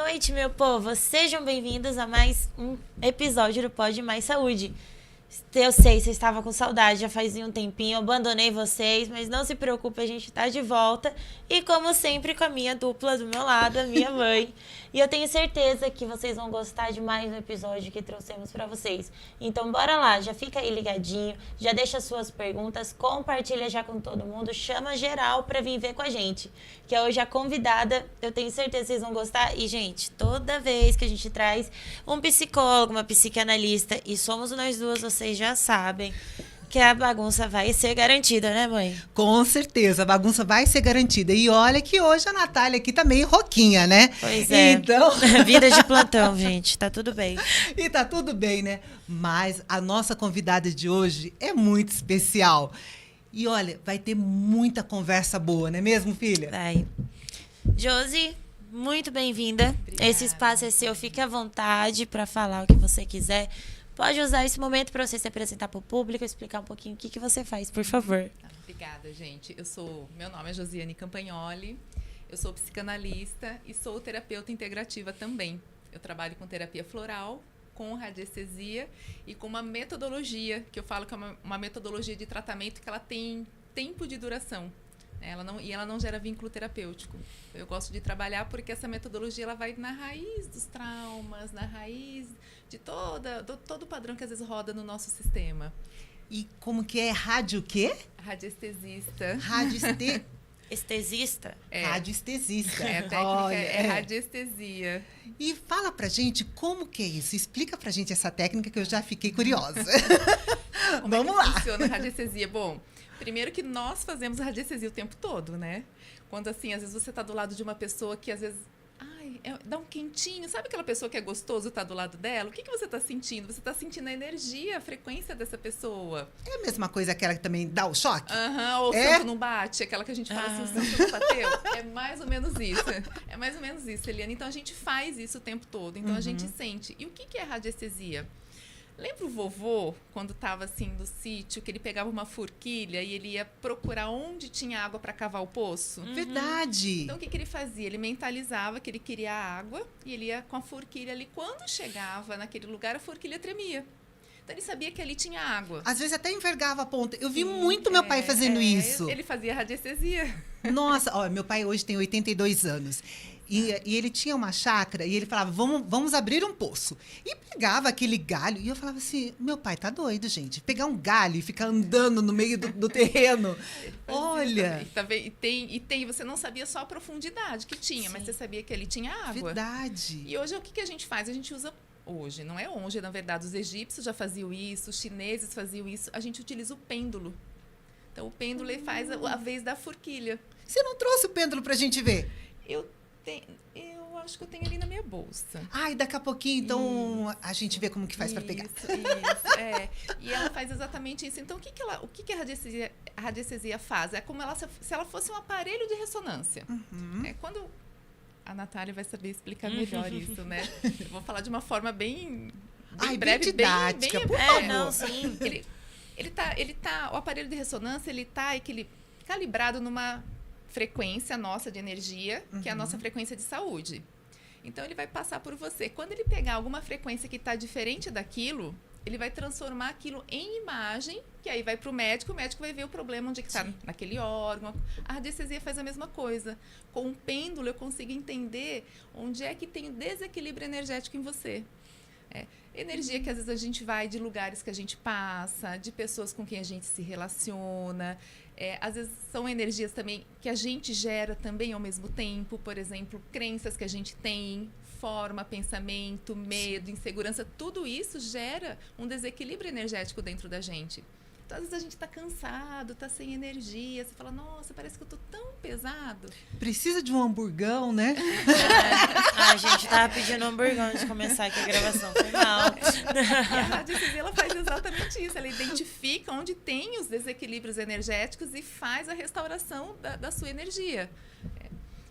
noite, meu povo. Sejam bem-vindos a mais um episódio do Pod Mais Saúde. Eu sei, vocês estavam com saudade, já fazia um tempinho, eu abandonei vocês, mas não se preocupe, a gente tá de volta. E como sempre, com a minha dupla do meu lado, a minha mãe. E eu tenho certeza que vocês vão gostar de mais um episódio que trouxemos pra vocês. Então bora lá, já fica aí ligadinho, já deixa suas perguntas, compartilha já com todo mundo, chama geral pra vir ver com a gente. Que hoje a convidada, eu tenho certeza que vocês vão gostar. E, gente, toda vez que a gente traz um psicólogo, uma psicanalista, e somos nós duas, vocês já sabem que a bagunça vai ser garantida, né, mãe? Com certeza, a bagunça vai ser garantida. E olha que hoje a Natália aqui tá meio roquinha, né? Pois é. Então... Vida de plantão, gente. Tá tudo bem. E tá tudo bem, né? Mas a nossa convidada de hoje é muito especial. E olha, vai ter muita conversa boa, não é mesmo, filha? Vai. Josi, muito bem-vinda. Esse espaço é seu. Fique à vontade para falar o que você quiser. Pode usar esse momento para você se apresentar para o público, explicar um pouquinho o que você faz, por favor. Obrigada, gente. Meu nome é Josiane Campagnoli, eu sou psicanalista e sou terapeuta integrativa também. Eu trabalho com terapia floral, com radiestesia e com uma metodologia, que eu falo que é uma metodologia de tratamento que ela tem tempo de duração. Ela não gera vínculo terapêutico. Eu gosto de trabalhar porque essa metodologia ela vai na raiz dos traumas, na raiz de todo o padrão que às vezes roda no nosso sistema. E como que é? Rádio o quê? Radiestesista. Estesista? Radiestesista. A técnica é radiestesia. E fala pra gente como que é isso. Explica pra gente essa técnica que eu já fiquei curiosa. Vamos lá. Como funciona a radiestesia? Bom, primeiro que nós fazemos a radiestesia o tempo todo, né? Quando, assim, às vezes você tá do lado de uma pessoa que, às vezes, dá um quentinho. Sabe aquela pessoa que é gostoso estar do lado dela? O que você tá sentindo? Você tá sentindo a energia, a frequência dessa pessoa. É a mesma coisa aquela que também dá o choque? Ou o santo não bate, aquela que a gente fala assim, o santo não bateu. É mais ou menos isso. É mais ou menos isso, Eliana. Então, a gente faz isso o tempo todo. Então, a gente sente. E o que é radiestesia? Lembra o vovô, quando estava assim no sítio, que ele pegava uma forquilha e ele ia procurar onde tinha água para cavar o poço? Verdade. Então, o que ele fazia? Ele mentalizava que ele queria água e ele ia com a forquilha ali. Quando chegava naquele lugar, a forquilha tremia. Então, ele sabia que ali tinha água. Às vezes até envergava a ponta. Eu vi muito meu pai fazendo isso. Ele fazia radiestesia. Nossa, meu pai hoje tem 82 anos. E ele tinha uma chácara e ele falava, vamos abrir um poço. E pegava aquele galho e eu falava assim, meu pai tá doido, gente. Pegar um galho e ficar andando no meio do terreno. Olha. E você não sabia só a profundidade que tinha, mas você sabia que ali tinha água. Verdade. E hoje o que a gente faz? A gente usa... Hoje, não é hoje, na verdade, os egípcios já faziam isso, os chineses faziam isso. A gente utiliza o pêndulo. Então, o pêndulo ele faz a vez da forquilha. Você não trouxe o pêndulo pra gente ver? Eu acho que eu tenho ali na minha bolsa. E daqui a pouquinho, então, a gente vê como que faz para pegar. Isso. E ela faz exatamente isso. Então, o que a radiestesia faz? É como se ela fosse um aparelho de ressonância. Quando a Natália vai saber explicar melhor isso, né? Eu vou falar de uma forma bem breve, bem didática, por favor. Não, sim. O aparelho de ressonância, ele tá calibrado numa frequência nossa de energia, que é a nossa frequência de saúde. Então, ele vai passar por você. Quando ele pegar alguma frequência que está diferente daquilo, ele vai transformar aquilo em imagem, que aí vai para o médico vai ver o problema onde está naquele órgão. A radiestesia faz a mesma coisa. Com um pêndulo, eu consigo entender onde é que tem desequilíbrio energético em você. Energia que às vezes a gente vai de lugares que a gente passa, de pessoas com quem a gente se relaciona. Às vezes são energias também que a gente gera também ao mesmo tempo. Por exemplo, crenças que a gente tem, forma, pensamento, medo, insegurança. Tudo isso gera um desequilíbrio energético dentro da gente. Então, às vezes a gente está cansado, está sem energia. Você fala, nossa, parece que eu estou tão pesado. Precisa de um hamburgão, né? A gente tava pedindo um hamburgão antes de começar aqui a gravação. Foi mal. E a radiestesia, ela faz exatamente isso. Ela identifica onde tem os desequilíbrios energéticos e faz a restauração da sua energia.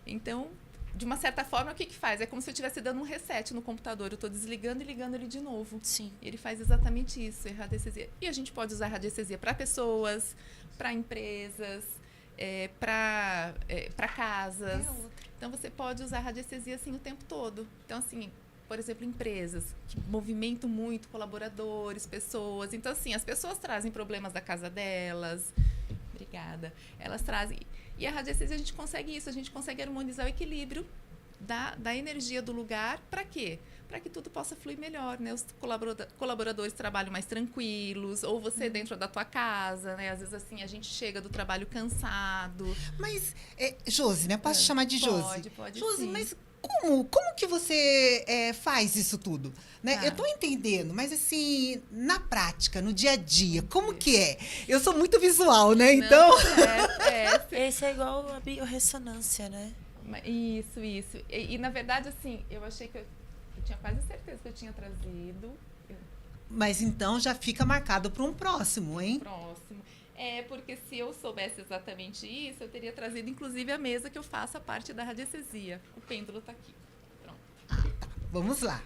Então, de uma certa forma, o que faz? É como se eu estivesse dando um reset no computador. Eu estou desligando e ligando ele de novo. Sim. E ele faz exatamente isso, a radiestesia. E a gente pode usar a radiestesia para pessoas, para empresas. para casas. Então, você pode usar a radiestesia assim o tempo todo. Então, assim, por exemplo, empresas que movimentam muito colaboradores, pessoas. Então, assim, as pessoas trazem problemas da casa delas. Obrigada. Elas trazem. E a radiestesia, a gente consegue isso, a gente consegue harmonizar o equilíbrio da energia do lugar. Para quê? Para que tudo possa fluir melhor, né? Os colaboradores trabalham mais tranquilos, ou você dentro da tua casa, né? Às vezes, assim, a gente chega do trabalho cansado. Mas, Josi, né? Posso chamar de Josi? Pode Josi, sim. mas como que você faz isso tudo? Né? Tá. Eu tô entendendo, mas assim, na prática, no dia a dia, como que é? Eu sou muito visual, né? Então. Esse é igual a biorressonância, né? Isso. E, na verdade, assim, eu achei que eu tinha quase certeza que eu tinha trazido. Mas então já fica marcado para um próximo, hein? Próximo. Porque se eu soubesse exatamente isso, eu teria trazido, inclusive, a mesa que eu faço a parte da radiestesia. O pêndulo está aqui. Pronto. Tá. Vamos lá.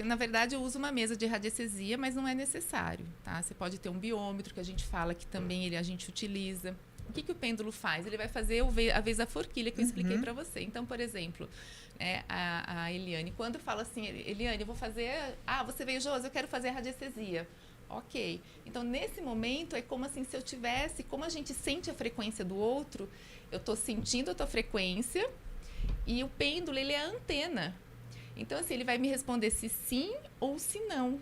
Na verdade, eu uso uma mesa de radiestesia, mas não é necessário, tá? Você pode ter um biômetro, que a gente fala que também a gente utiliza. O que o pêndulo faz? Ele vai fazer a vez da forquilha que eu expliquei para você. Então, por exemplo, a Eliane, quando fala assim, Eliane, eu vou fazer... você veio, Josi, eu quero fazer a radiestesia. Ok. Então, nesse momento, é como assim, se eu tivesse... Como a gente sente a frequência do outro, eu estou sentindo a tua frequência e o pêndulo, ele é a antena. Então, assim, ele vai me responder se sim ou se não.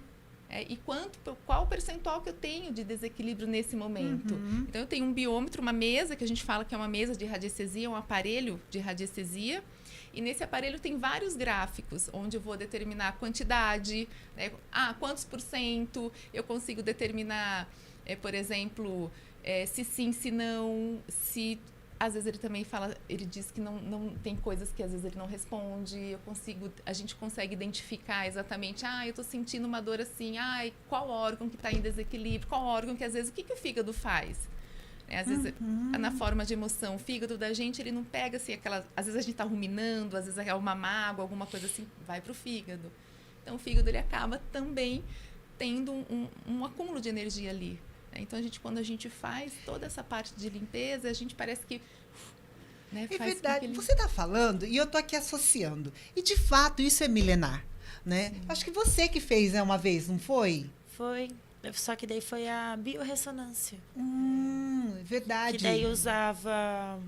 E qual o percentual que eu tenho de desequilíbrio nesse momento. Então, eu tenho um biômetro, uma mesa, que a gente fala que é uma mesa de radiestesia, um aparelho de radiestesia. E nesse aparelho tem vários gráficos, onde eu vou determinar a quantidade, né? Quantos por cento eu consigo determinar, por exemplo, se sim, se não, se... Às vezes ele também fala, ele diz que não tem coisas que às vezes ele não responde. A gente consegue identificar exatamente, eu estou sentindo uma dor assim, qual órgão que está em desequilíbrio, qual órgão que às vezes, o que o fígado faz? Às vezes, na forma de emoção, o fígado da gente, ele não pega assim, às vezes a gente está ruminando, às vezes é uma mágoa, alguma coisa assim, vai para o fígado. Então, o fígado, ele acaba também tendo um acúmulo de energia ali. Então, quando a gente faz toda essa parte de limpeza, a gente parece que... É verdade. Você está falando e eu estou aqui associando. E, de fato, isso é milenar, né? Sim. Acho que você que fez uma vez, não foi? Foi. Só que daí foi a biorressonância. É verdade. Que daí usava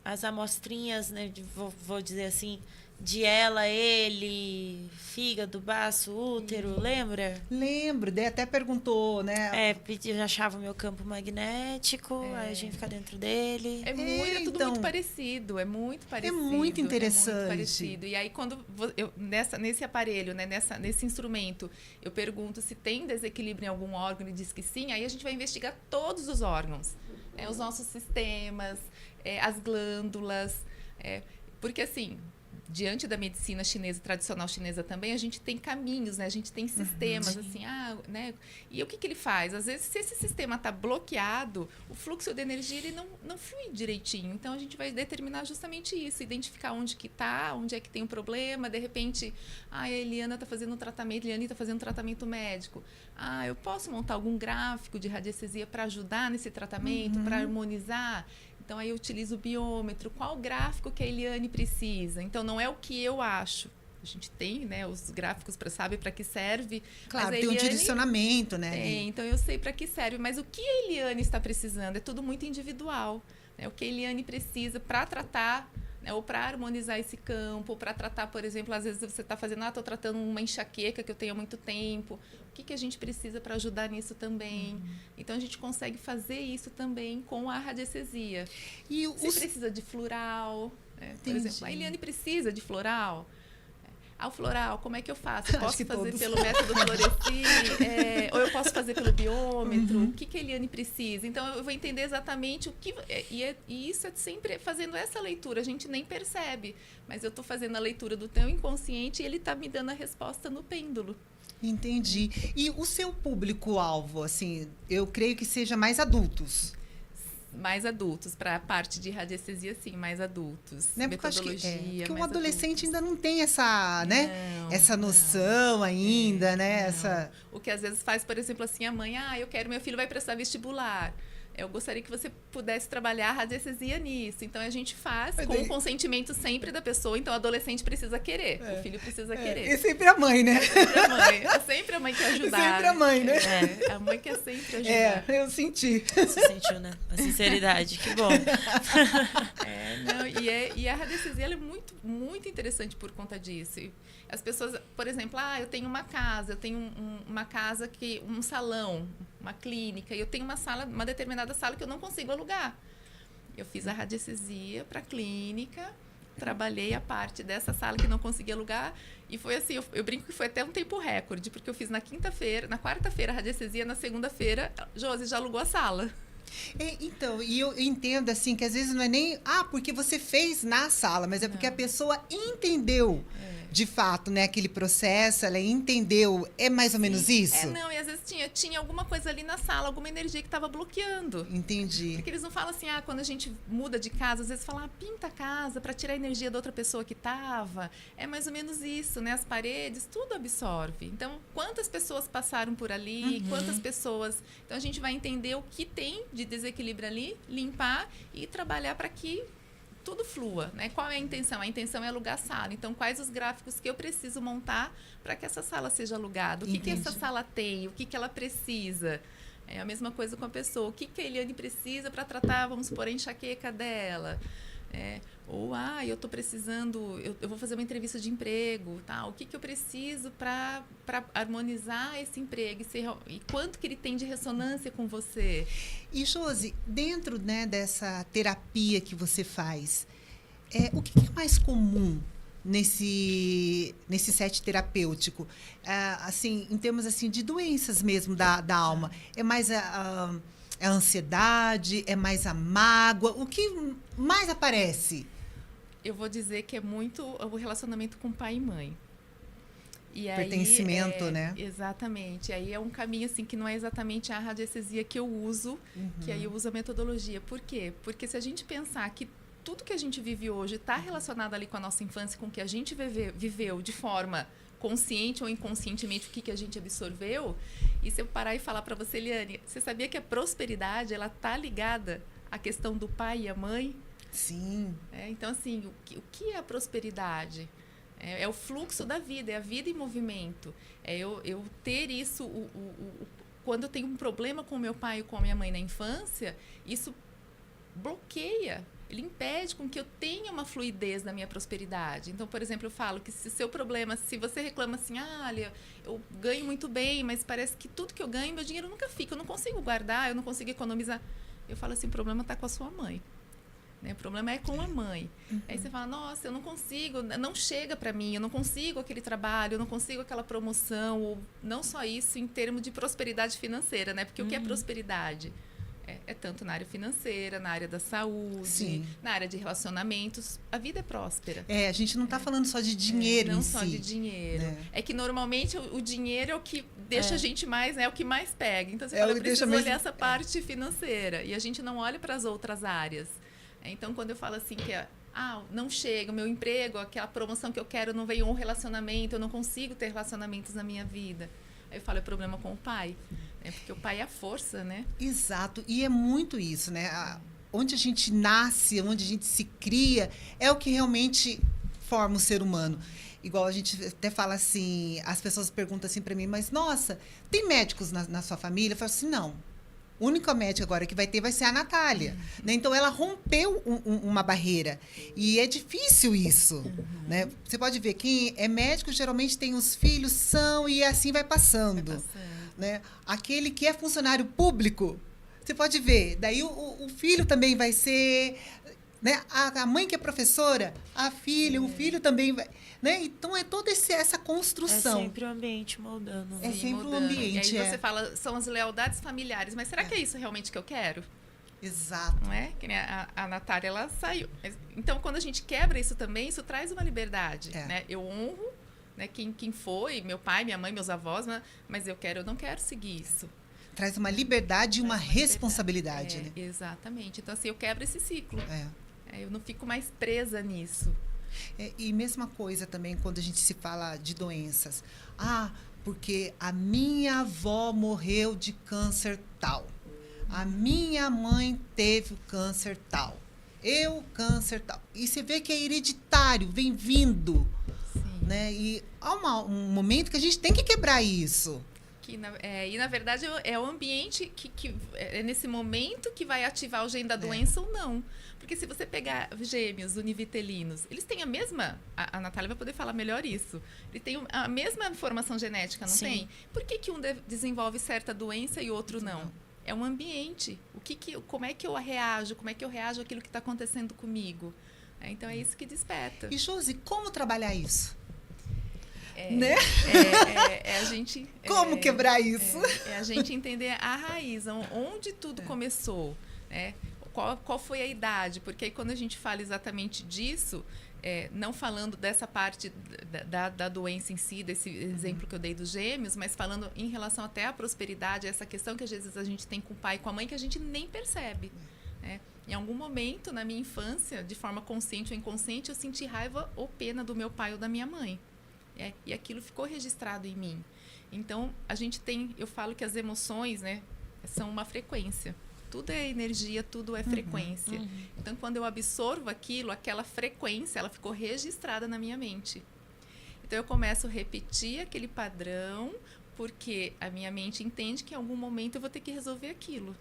as amostrinhas, né? Vou dizer assim... De ela, ele, fígado, baço, útero, lembra? Lembro, daí até perguntou, né? Eu achava o meu campo magnético, aí a gente fica dentro dele. É tudo muito parecido, é muito parecido. É muito interessante. É muito parecido. E aí, quando nesse aparelho, né, nesse instrumento, eu pergunto se tem desequilíbrio em algum órgão, ele diz que sim, aí a gente vai investigar todos os órgãos, os nossos sistemas, as glândulas, porque assim... Diante da medicina chinesa, tradicional chinesa também, a gente tem caminhos, né? A gente tem sistemas, assim, né? E o que ele faz? Às vezes, se esse sistema está bloqueado, o fluxo de energia ele não flui direitinho. Então, a gente vai determinar justamente isso, identificar onde que está, onde é que tem um problema. De repente, a Eliana está fazendo um tratamento, a Eliane está fazendo um tratamento médico. Eu posso montar algum gráfico de radiestesia para ajudar nesse tratamento, para harmonizar? Então, aí eu utilizo o biômetro. Qual gráfico que a Eliane precisa? Então, não é o que eu acho. A gente tem, né, os gráficos para saber para que serve. Claro, mas tem um direcionamento, né? Então eu sei para que serve. Mas o que a Eliane está precisando é tudo muito individual. Né? O que a Eliane precisa para tratar, né, ou para harmonizar esse campo, ou para tratar, por exemplo, às vezes você está fazendo, estou tratando uma enxaqueca que eu tenho há muito tempo. O que a gente precisa para ajudar nisso também? Então, a gente consegue fazer isso também com a radiestesia. E você precisa de floral, né? Por exemplo, a Eliane precisa de floral. O floral, como é que eu faço? Eu posso fazer pelo método Floresci, ou eu posso fazer pelo biômetro? O que a Eliane precisa? Então, eu vou entender exatamente o que... E isso é sempre fazendo essa leitura. A gente nem percebe, mas eu estou fazendo a leitura do teu inconsciente e ele está me dando a resposta no pêndulo. Entendi. E o seu público-alvo, assim, eu creio que seja mais adultos. Mais adultos, para a parte de radiestesia, sim, mais adultos. Né? Metodologia, porque o mais adolescente adultos. ainda não tem essa, né? Essa noção ainda, né? O que às vezes faz, por exemplo, assim, a mãe, eu quero, meu filho vai prestar vestibular. eu gostaria que você pudesse trabalhar a radiestesia nisso. Então, a gente faz Mas com daí- o consentimento sempre da pessoa. Então, o adolescente precisa querer, o filho precisa querer. É sempre a mãe, né? Sempre a mãe. É sempre a mãe que ajudar. Sempre a mãe, né? É, a mãe quer sempre ajudar. É, eu senti. Você sentiu, né? A sinceridade, que bom. E a radiestesia ela é muito, muito interessante por conta disso. E as pessoas, por exemplo, eu tenho uma casa, eu tenho uma casa um salão, uma clínica, e eu tenho uma determinada sala que eu não consigo alugar. Eu fiz a radiestesia para a clínica, trabalhei a parte dessa sala que não conseguia alugar, e foi assim, eu brinco que foi até um tempo recorde, porque eu fiz na quarta-feira a radiestesia, na segunda-feira, Josi já alugou a sala. Então, e eu entendo assim que às vezes não é nem porque você fez na sala, mas é porque a pessoa entendeu de fato, né, aquele processo, ela entendeu, é mais ou menos isso? Não, e às vezes tinha alguma coisa ali na sala, alguma energia que estava bloqueando. Entendi. Porque eles não falam assim, quando a gente muda de casa, às vezes falam, pinta a casa para tirar a energia da outra pessoa que estava. É mais ou menos isso, né? As paredes, tudo absorve. Então, quantas pessoas passaram por ali, quantas pessoas... Então, a gente vai entender o que tem de desequilíbrio ali, limpar e trabalhar para que tudo flua, né? Qual é a intenção? A intenção é alugar a sala. Então, quais os gráficos que eu preciso montar para que essa sala seja alugada? O que essa sala tem? O que ela precisa? É a mesma coisa com a pessoa. O que a Eliane precisa para tratar, vamos supor, a enxaqueca dela? Eu estou precisando, eu vou fazer uma entrevista de emprego, tá? O que eu preciso para harmonizar esse emprego e quanto que ele tem de ressonância com você? E, Josi, dentro, né, dessa terapia que você faz, o que é mais comum nesse set terapêutico? Assim, em termos assim, de doenças mesmo da alma. É mais a ansiedade? É mais a mágoa? O que mais aparece? Eu vou dizer que é muito o relacionamento com pai e mãe. E aí, pertencimento, né? Exatamente. Aí é um caminho assim que não é exatamente a radiestesia que eu uso, que aí eu uso a metodologia. Por quê? Porque se a gente pensar que tudo que a gente vive hoje está relacionado ali com a nossa infância, com o que a gente viveu de forma consciente ou inconscientemente, o que a gente absorveu, e se eu parar e falar para você, Eliane, você sabia que a prosperidade ela tá ligada à questão do pai e a mãe? Sim. Então, assim, o que é a prosperidade? É o fluxo da vida, é a vida em movimento. É eu ter isso... Quando eu tenho um problema com o meu pai ou com a minha mãe na infância, isso bloqueia, ele impede com que eu tenha uma fluidez na minha prosperidade. Então, por exemplo, eu falo que se o seu problema, se você reclama assim, olha, eu ganho muito bem, mas parece que tudo que eu ganho, meu dinheiro nunca fica, eu não consigo guardar, eu não consigo economizar. Eu falo assim, o problema está com a sua mãe. Né? O problema é com a mãe. Aí você fala, nossa, eu não consigo, não chega para mim, eu não consigo aquele trabalho, eu não consigo aquela promoção, ou não só isso em termos de prosperidade financeira, né? Porque o que é prosperidade? É tanto na área financeira, na área da saúde, Sim. na área de relacionamentos. A vida é próspera. A gente não está falando só de dinheiro não em só si. de dinheiro. Né? É que normalmente o dinheiro é o que deixa a gente mais, é o que mais pega. Então você É fala, o eu que deixa preciso mais- olhar essa parte financeira. E a gente não olha para as outras áreas. Então, quando eu falo assim que não chega, o meu emprego, aquela promoção que eu quero não veio um relacionamento, eu não consigo ter relacionamentos na minha vida. Aí eu falo, é problema com o pai. Porque o pai é a força, né? Exato. E é muito isso, né? Onde a gente nasce, onde a gente se cria, é o que realmente forma o ser humano. Igual a gente até fala assim, as pessoas perguntam assim para mim, mas nossa, tem médicos na sua família? Eu falo assim, não. A única médica agora que vai ter vai ser a Natália. Né? Então, ela rompeu uma barreira. E é difícil isso. Né? Você pode ver, quem é médico geralmente tem os filhos, e assim vai passando. Né? Aquele que é funcionário público, você pode ver, daí o filho também vai ser... Né? A mãe que é professora, a filha, o filho também vai... Né? Então, é toda essa construção. É sempre o ambiente moldando. É Sim, sempre mudando. o ambiente. E aí você fala, são as lealdades familiares. Mas será que é isso realmente que eu quero? Exato. Não é? Que nem a Natália, ela saiu. Então, quando a gente quebra isso também, isso traz uma liberdade. Né? Eu honro, né, quem foi, meu pai, minha mãe, meus avós, mas eu não quero seguir isso. Traz uma liberdade e uma responsabilidade. Né? Exatamente. Então, assim, eu quebro esse ciclo. Eu não fico mais presa nisso. E mesma coisa também quando a gente se fala de doenças. Porque a minha avó morreu de câncer tal. A minha mãe teve o câncer tal. Eu, câncer tal. E você vê que é hereditário, vem vindo. Sim. Né? E há um momento que a gente tem que quebrar isso. E, na verdade, é o ambiente que é nesse momento que vai ativar o gene da doença ou não. Porque se você pegar gêmeos univitelinos, eles têm a mesma... A Natália vai poder falar melhor isso. Ele tem a mesma informação genética, não tem? Por que um desenvolve certa doença e outro não? É um ambiente. Como é que eu reajo? Como é que eu reajo àquilo que está acontecendo comigo? Então, é isso que desperta. E, Josi, como trabalhar isso? A gente... Como quebrar isso? É a gente entender a raiz, onde tudo começou, né? Qual foi a idade? Porque aí quando a gente fala exatamente disso, não falando dessa parte da doença em si, desse exemplo que eu dei dos gêmeos, mas falando em relação até à prosperidade, essa questão que às vezes a gente tem com o pai e com a mãe que a gente nem percebe, né? Em algum momento, na minha infância, de forma consciente ou inconsciente, eu senti raiva ou pena do meu pai ou da minha mãe. E aquilo ficou registrado em mim. Então, eu falo que as emoções, né, são uma frequência. Tudo é energia, tudo é frequência. Então, quando eu absorvo aquilo, aquela frequência, ela ficou registrada na minha mente. Então, eu começo a repetir aquele padrão, porque a minha mente entende que em algum momento eu vou ter que resolver aquilo.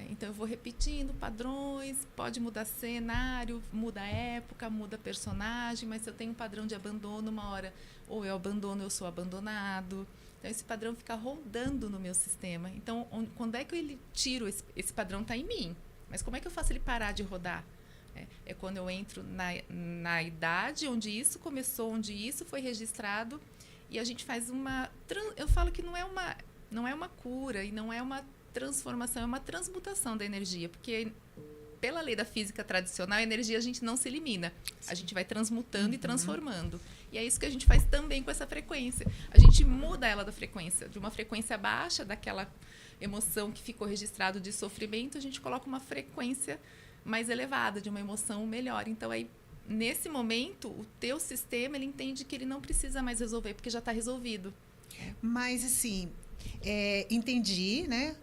Então, eu vou repetindo padrões, pode mudar cenário, muda a época, muda personagem, mas se eu tenho um padrão de abandono, uma hora ou eu abandono, eu sou abandonado. Então, esse padrão fica rodando no meu sistema. Então, quando é que eu tiro esse padrão? Está em mim. Mas como é que eu faço ele parar de rodar? É quando eu entro na idade onde isso começou, onde isso foi registrado, e a gente faz eu falo que não é uma cura e não é uma transformação, é uma transmutação da energia, porque pela lei da física tradicional, a energia a gente não se elimina, a gente vai transmutando e transformando. E é isso que a gente faz também com essa frequência. A gente muda ela da frequência, de uma frequência baixa, daquela emoção que ficou registrado de sofrimento, a gente coloca uma frequência mais elevada, de uma emoção melhor. Então, aí, nesse momento, o teu sistema, ele entende que ele não precisa mais resolver, porque já está resolvido. Mas, assim, entendi, né?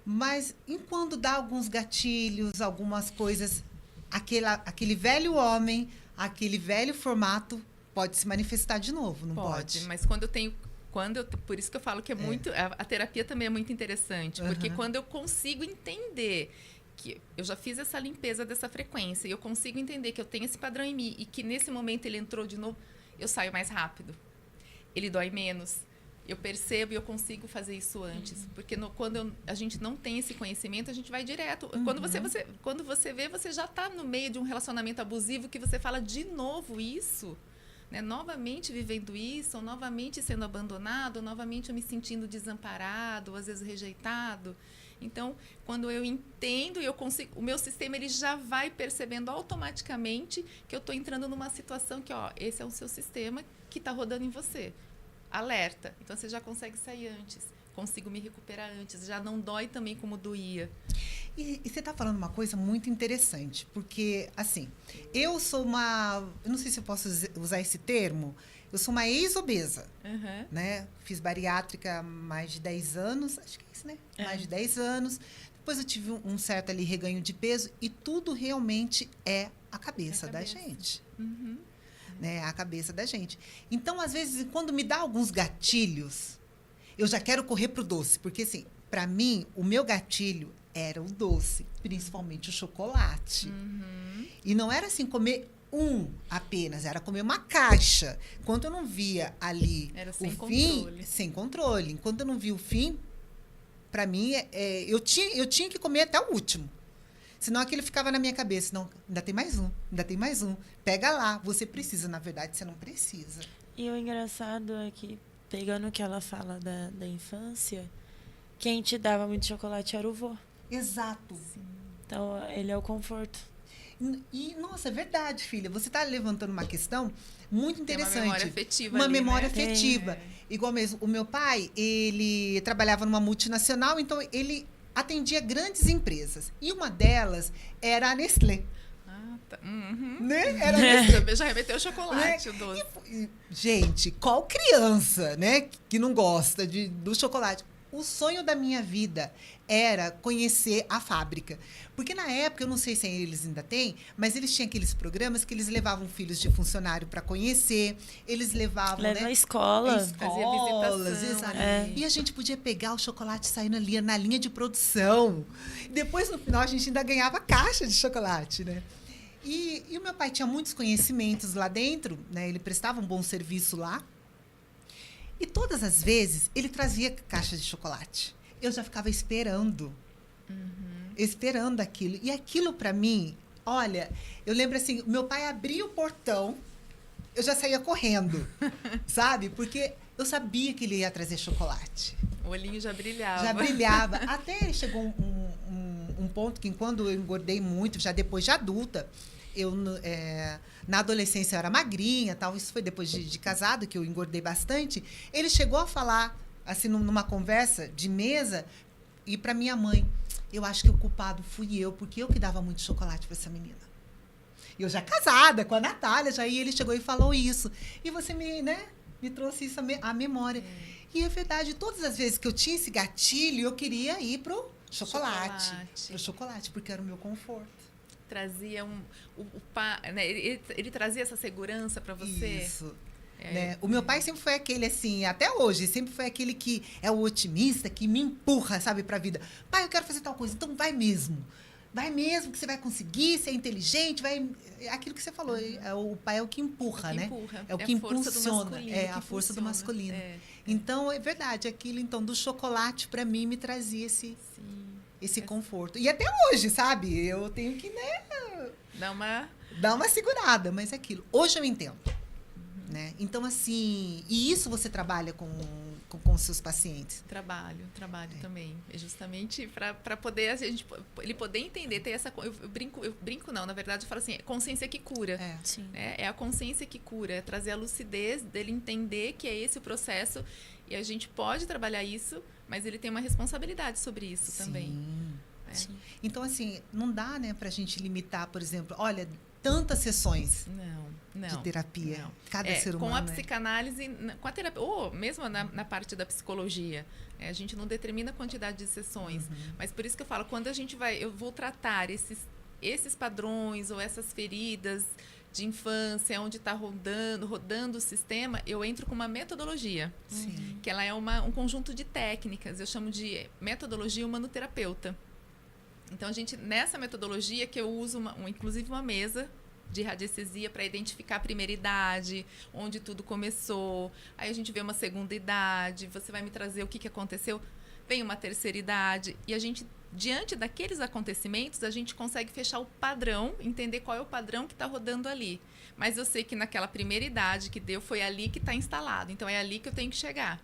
Mas, enquanto dá alguns gatilhos, algumas coisas, aquele velho homem, aquele velho formato pode se manifestar de novo, não pode? Mas por isso que eu falo que é muito... A terapia também é muito interessante, porque quando eu consigo entender que eu já fiz essa limpeza dessa frequência e eu consigo entender que eu tenho esse padrão em mim e que nesse momento ele entrou de novo, eu saio mais rápido. Ele dói menos. Eu percebo e eu consigo fazer isso antes. Porque quando a gente não tem esse conhecimento, a gente vai direto. Quando você vê, você já está no meio de um relacionamento abusivo que você fala de novo isso. Né? Novamente vivendo isso, ou novamente sendo abandonado, ou novamente eu me sentindo desamparado, ou às vezes rejeitado. Então, quando eu entendo e eu consigo, o meu sistema ele já vai percebendo automaticamente que eu estou entrando numa situação que, esse é o seu sistema que está rodando em você. Alerta. Então, você já consegue sair antes. Consigo me recuperar antes. Já não dói também como doía. E você está falando uma coisa muito interessante. Porque, assim, eu sou uma... Eu não sei se eu posso usar esse termo. Eu sou uma ex-obesa. Né? Fiz bariátrica há mais de 10 anos. Acho que é isso, né? Mais de 10 anos. Depois eu tive um certo ali reganho de peso. E tudo realmente é a cabeça da gente. Né, a cabeça da gente. Então, às vezes, quando me dá alguns gatilhos, eu já quero correr pro doce. Porque, assim, para mim, o meu gatilho era o doce, principalmente o chocolate. E não era assim, comer apenas, era comer uma caixa. Enquanto eu não via ali o fim, sem controle. Enquanto eu não via o fim, para mim, eu tinha que comer até o último. Senão aquilo ficava na minha cabeça. Não, ainda tem mais um. Pega lá, você precisa. Na verdade, você não precisa. E o engraçado é que, pegando o que ela fala da infância, quem te dava muito chocolate era o vô. Exato. Sim. Então, ele é o conforto. E, nossa, é verdade, filha. Você está levantando uma questão muito interessante. Uma memória afetiva. Uma memória afetiva. Igual mesmo, o meu pai, ele trabalhava numa multinacional, então ele atendia grandes empresas. E uma delas era a Nestlé. Tá. Né? Era a Nestlé. Já remeteu o chocolate, né? O doce. Gente, qual criança, né, que não gosta do chocolate? o sonho da minha vida era conhecer a fábrica. Porque na época, eu não sei se eles ainda têm, mas eles tinham aqueles programas que eles levavam filhos de funcionário para conhecer, eles levavam, Leva né? a escola. Fazia Escolas, visitação, exato. E a gente podia pegar o chocolate saindo ali na linha de produção. Depois, no final, a gente ainda ganhava caixa de chocolate, né? E o meu pai tinha muitos conhecimentos lá dentro, né? Ele prestava um bom serviço lá. E todas as vezes, ele trazia caixa de chocolate. Eu já ficava esperando. Esperando aquilo. E aquilo, para mim, olha, eu lembro assim, meu pai abria o portão, eu já saía correndo, sabe? Porque eu sabia que ele ia trazer chocolate. O olhinho já brilhava. Já brilhava. Até chegou um ponto que, quando eu engordei muito, já depois de adulta, na adolescência eu era magrinha, tal. Isso foi depois de casado, que eu engordei bastante. Ele chegou a falar, assim, numa conversa de mesa, e para minha mãe, eu acho que o culpado fui eu, porque eu que dava muito chocolate para essa menina. Eu já casada com a Natália, e ele chegou e falou isso. E você me trouxe isso à memória. E é verdade, todas as vezes que eu tinha esse gatilho, eu queria ir pro chocolate. Pro chocolate, porque era o meu conforto. Trazia né? Ele trazia essa segurança para você? Isso. Né? O meu pai sempre foi aquele, assim, até hoje, sempre foi aquele que é o otimista, que me empurra, sabe, pra vida. Pai, eu quero fazer tal coisa, então vai mesmo. Vai mesmo, que você vai conseguir, você é inteligente, vai... Aquilo que você falou, o pai é o que empurra, né? É o que impulsiona. É a força do masculino. Então, é verdade, aquilo, então, do chocolate, para mim, me trazia esse conforto. E até hoje, sabe? Eu tenho que, dar uma segurada, mas é aquilo. Hoje eu entendo. Né? Então, assim, e isso você trabalha com seus pacientes? Trabalho também. É justamente para poder ele poder entender, ter essa. Eu brinco não, na verdade, eu falo assim, consciência que cura. É a consciência que cura, é trazer a lucidez dele entender que é esse o processo e a gente pode trabalhar isso, mas ele tem uma responsabilidade sobre isso também. Sim. Então, assim, não dá, né, pra gente limitar, por exemplo, olha, tantas sessões. Não, de terapia. Não. Cada ser humano. Com a psicanálise, com a terapia, ou mesmo na parte da psicologia, a gente não determina a quantidade de sessões. Mas por isso que eu falo, quando eu vou tratar esses padrões ou essas feridas de infância, onde está rodando o sistema, eu entro com uma metodologia. Sim. Que ela é um conjunto de técnicas. Eu chamo de metodologia humanoterapeuta. Então, nessa metodologia que eu uso, inclusive uma mesa de radiestesia para identificar a primeira idade, onde tudo começou. Aí a gente vê uma segunda idade, você vai me trazer o que aconteceu. Vem uma terceira idade. E a gente, diante daqueles acontecimentos, a gente consegue fechar o padrão, entender qual é o padrão que está rodando ali. Mas eu sei que naquela primeira idade que deu, foi ali que está instalado. Então, é ali que eu tenho que chegar.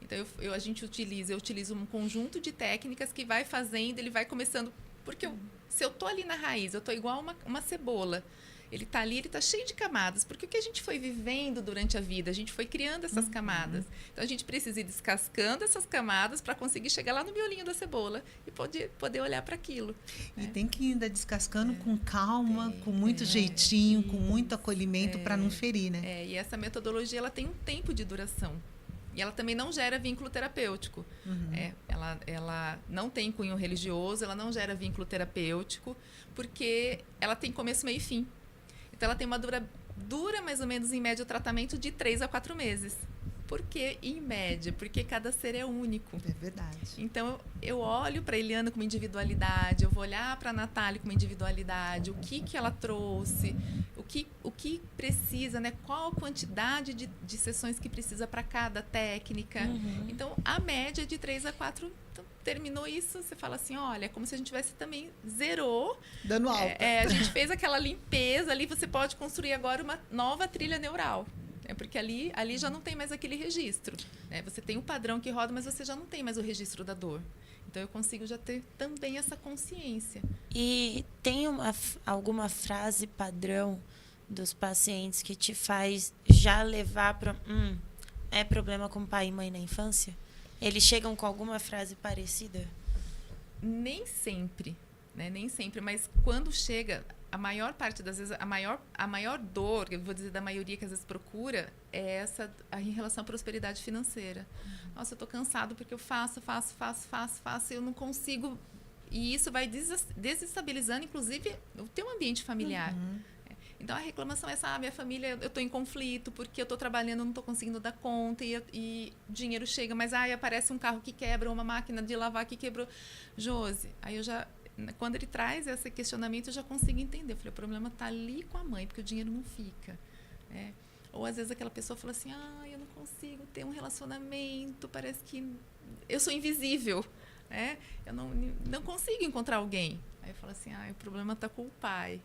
Então, eu utilizo um conjunto de técnicas que vai fazendo, ele vai começando... Porque se eu estou ali na raiz, eu estou igual uma cebola. Ele está ali, ele está cheio de camadas. Porque o que a gente foi vivendo durante a vida, a gente foi criando essas camadas. Então, a gente precisa ir descascando essas camadas para conseguir chegar lá no miolinho da cebola e poder olhar para aquilo. E tem que ir ainda descascando com calma, com muito jeitinho, com muito acolhimento para não ferir, né? E essa metodologia, ela tem um tempo de duração. E ela também não gera vínculo terapêutico. Ela não tem cunho religioso, ela não gera vínculo terapêutico, porque ela tem começo, meio e fim. Então, ela tem uma dura mais ou menos, em média, o tratamento de 3 a 4 meses. Por que em média? Porque cada ser é único. É verdade. Então, eu olho para a Eliana com uma individualidade, eu vou olhar para a Natália com uma individualidade, o que ela trouxe, o que precisa, né? Qual a quantidade de sessões que precisa para cada técnica. Então, a média é de 3 a 4. Então, terminou isso, você fala assim, olha, é como se a gente tivesse também zerou. Dando alta. A gente fez aquela limpeza ali, você pode construir agora uma nova trilha neural. Porque ali já não tem mais aquele registro. Você tem o padrão que roda, mas você já não tem mais o registro da dor. Então, eu consigo já ter também essa consciência. E tem alguma frase padrão dos pacientes que te faz já levar para... é problema com pai e mãe na infância? Eles chegam com alguma frase parecida? Nem sempre, né? Nem sempre. Mas quando chega... a maior parte das vezes, a maior dor, eu vou dizer da maioria que às vezes procura, é essa em relação à prosperidade financeira. Nossa, eu tô cansado porque eu faço, e eu não consigo. E isso vai desestabilizando, inclusive, o teu ambiente familiar. Então, a reclamação é essa, minha família, eu estou em conflito, porque eu estou trabalhando, não estou conseguindo dar conta, e dinheiro chega, mas aparece um carro que quebra, uma máquina de lavar que quebrou. Josi, aí eu já, quando ele traz esse questionamento, eu já consigo entender. Eu falei, o problema está ali com a mãe, porque o dinheiro não fica. Ou, às vezes, aquela pessoa fala assim, eu não consigo ter um relacionamento, parece que eu sou invisível, eu não consigo encontrar alguém. Aí eu falo assim, o problema está com o pai.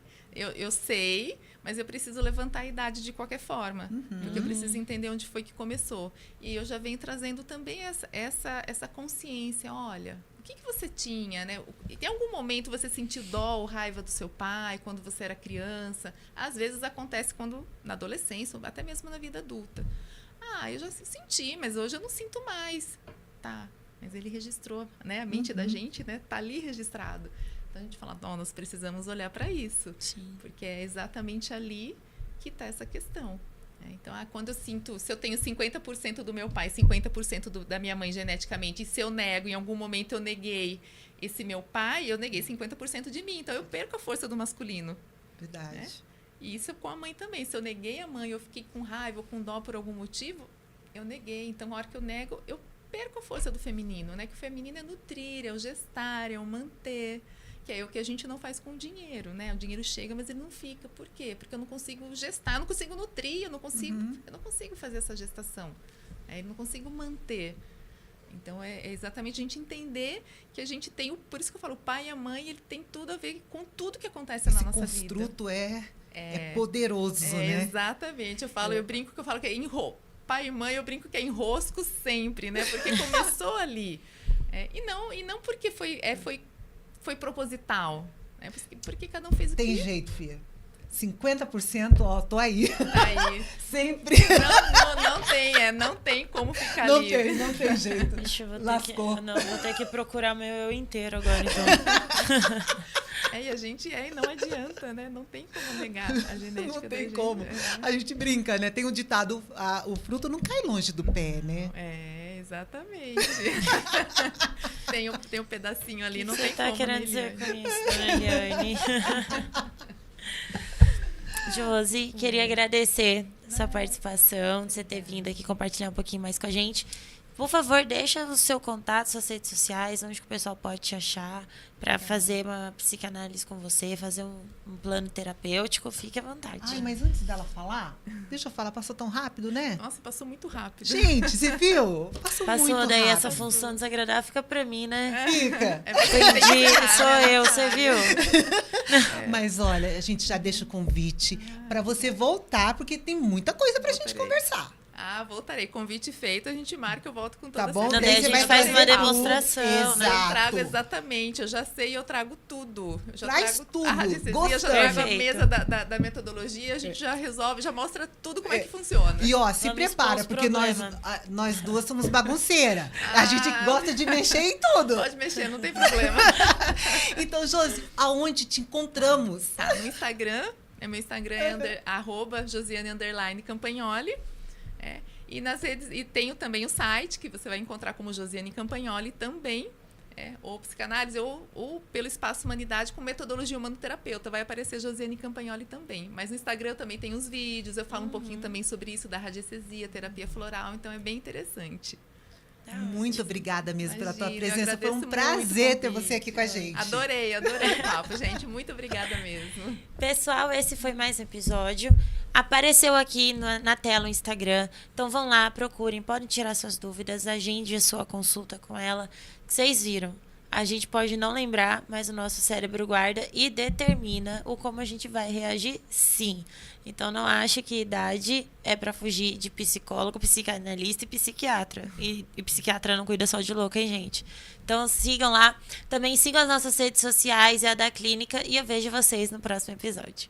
Eu sei, mas eu preciso levantar a idade de qualquer forma. Porque eu preciso entender onde foi que começou. E eu já venho trazendo também essa consciência. Olha, o que você tinha, né? Em algum momento você sentiu dó ou raiva do seu pai quando você era criança? Às vezes acontece na adolescência ou até mesmo na vida adulta. Eu já senti, mas hoje eu não sinto mais. Tá, mas ele registrou, né? A mente da gente, né? Tá ali registrado. Então, a gente fala, nós precisamos olhar para isso. Sim. Porque é exatamente ali que está essa questão. Então, quando eu sinto, se eu tenho 50% do meu pai, 50% da minha mãe geneticamente, e se eu nego, em algum momento eu neguei esse meu pai, eu neguei 50% de mim. Então, eu perco a força do masculino. Verdade. E isso com a mãe também. Se eu neguei a mãe, eu fiquei com raiva ou com dó por algum motivo, eu neguei. Então, na hora que eu nego, eu perco a força do feminino, né? Que o feminino é nutrir, é o gestar, é o manter. Que é o que a gente não faz com o dinheiro, né? O dinheiro chega, mas ele não fica. Por quê? Porque eu não consigo gestar, eu não consigo nutrir, eu não consigo fazer essa gestação. Eu não consigo manter. Então, é exatamente a gente entender que a gente tem, por isso que eu falo, o pai e a mãe, ele tem tudo a ver com tudo que acontece na nossa vida. Esse construto é poderoso, né? Exatamente. Eu brinco que eu falo que é pai e mãe, eu brinco que é enrosco sempre, né? Porque começou ali. E não porque foi proposital, né? Porque cada um fez o que... Tem jeito, filha. 50%, tô aí. Aí. Sempre. Não tem como ficar não livre. Não tem jeito. Ixi, Lascou. Vou ter que procurar meu eu inteiro agora, então. E a gente não adianta, né? Não tem como negar a genética. Não da tem gente. como. A gente brinca, né? Tem um ditado, o fruto não cai longe do pé, né? Exatamente. tem um pedacinho ali, não tem como. O que você tá querendo dizer com isso, né, Eliane? Josi, queria agradecer sua participação, de você ter vindo aqui compartilhar um pouquinho mais com a gente. Por favor, deixa o seu contato, suas redes sociais, onde que o pessoal pode te achar para fazer uma psicanálise com você, fazer um plano terapêutico. Fique à vontade. Mas antes dela falar, deixa eu falar, passou tão rápido, né? Nossa, passou muito rápido. Gente, você viu? Passou muito rápido. Daí essa função desagradável fica para mim, né? Fica. Entendi, sou eu, você viu? Mas olha, a gente já deixa o convite para você voltar, porque tem muita coisa pra gente conversar. Voltarei. Convite feito, a gente marca, eu volto com toda tá bom? certeza. Daí a gente faz uma demonstração, Exato. né? Eu trago exatamente, eu já sei, eu trago tudo. Eu já Traz trago tudo. a radiestesia, eu já Gostei. trago a mesa da metodologia, a gente já resolve, já mostra tudo como é que funciona. E ó, se Vamos prepara, expor os porque problemas. nós duas somos bagunceiras. A gente gosta de mexer em tudo. Pode mexer, não tem problema. Então, Josi, aonde te encontramos? No Instagram, meu Instagram é @Josiane_Campagnoli. E nas redes, e tenho também o site, que você vai encontrar como Josiane Campagnoli também, ou psicanálise, ou pelo Espaço Humanidade com metodologia humanoterapeuta. Vai aparecer Josiane Campagnoli também. Mas no Instagram eu também tenho os vídeos, eu falo um pouquinho também sobre isso, da radiestesia, terapia floral, então é bem interessante. Muito obrigada mesmo pela tua Imagina, presença. Foi um agradeço prazer muito o ter você convite. aqui com a gente. Adorei o papo, gente. Muito obrigada mesmo. Pessoal, esse foi mais um episódio. Apareceu aqui na tela o Instagram. Então vão lá, procurem, podem tirar suas dúvidas, agende a sua consulta com ela. Que vocês viram. A gente pode não lembrar, mas o nosso cérebro guarda e determina o como a gente vai reagir, sim. Então não ache que idade é para fugir de psicólogo, psicanalista e psiquiatra. E psiquiatra não cuida só de louco, hein, gente? Então sigam lá. Também sigam as nossas redes sociais e a da clínica. E eu vejo vocês no próximo episódio.